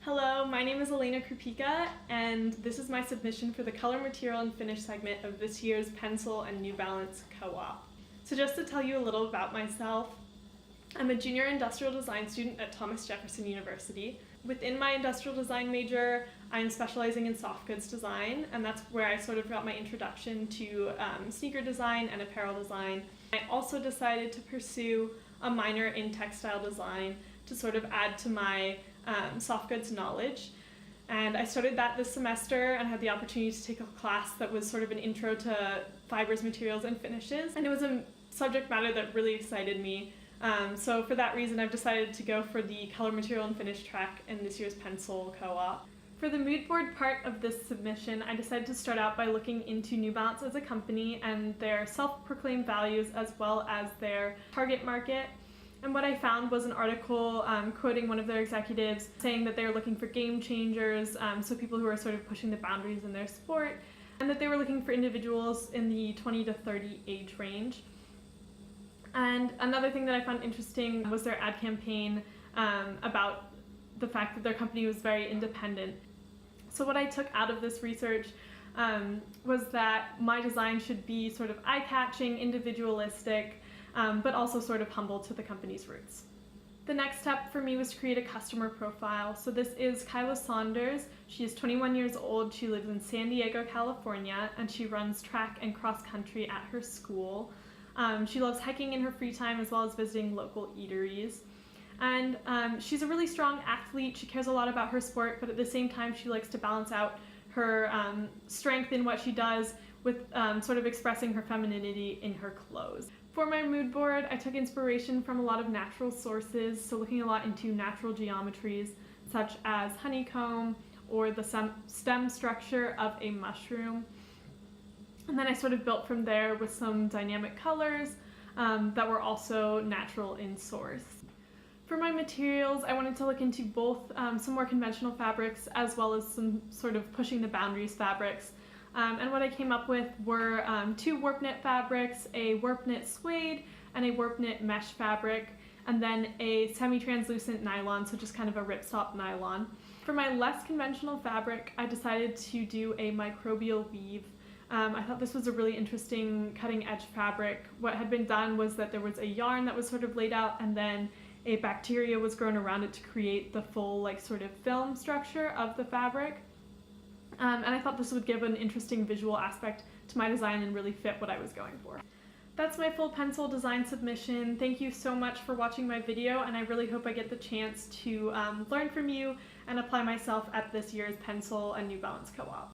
Hello, my name is Elena Krupika, and this is my submission for the Color, Material, and Finish segment of this year's Pensole and New Balance Co-op. So just to tell you a little about myself, I'm a junior industrial design student at Thomas Jefferson University. Within my industrial design major, I'm specializing in soft goods design, and that's where I sort of got my introduction to sneaker design and apparel design. I also decided to pursue a minor in textile design to sort of add to my soft goods knowledge. And I started that this semester and had the opportunity to take a class that was sort of an intro to fibers, materials, and finishes. And it was a subject matter that really excited me. So for that reason, I've decided to go for the Color, Material, and Finish track in this year's Pensole Co-op. For the mood board part of this submission, I decided to start out by looking into New Balance as a company and their self-proclaimed values as well as their target market. And what I found was an article quoting one of their executives saying that they were looking for game changers, so people who are sort of pushing the boundaries in their sport, and that they were looking for individuals in the 20 to 30 age range. And another thing that I found interesting was their ad campaign about the fact that their company was very independent. So what I took out of this research was that my design should be sort of eye-catching, individualistic, but also sort of humble to the company's roots. The next step for me was to create a customer profile. So this is Kyla Saunders. She is 21 years old. She lives in San Diego, California, and she runs track and cross country at her school. She loves hiking in her free time as well as visiting local eateries. And she's a really strong athlete. She cares a lot about her sport, but at the same time she likes to balance out her strength in what she does with sort of expressing her femininity in her clothes. For my mood board, I took inspiration from a lot of natural sources, so looking a lot into natural geometries such as honeycomb or the stem structure of a mushroom. And then I sort of built from there with some dynamic colors that were also natural in source. For my materials, I wanted to look into both some more conventional fabrics as well as some sort of pushing the boundaries fabrics. And what I came up with were two warp knit fabrics, a warp knit suede and a warp knit mesh fabric, and then a semi-translucent nylon, so just kind of a ripstop nylon. For my less conventional fabric, I decided to do a microbial weave. I thought this was a really interesting cutting edge fabric. What had been done was that there was a yarn that was sort of laid out and then a bacteria was grown around it to create the full like sort of film structure of the fabric. And I thought this would give an interesting visual aspect to my design and really fit what I was going for. That's my full Pensole design submission. Thank you so much for watching my video, and I really hope I get the chance to learn from you and apply myself at this year's Pensole and New Balance Co-op.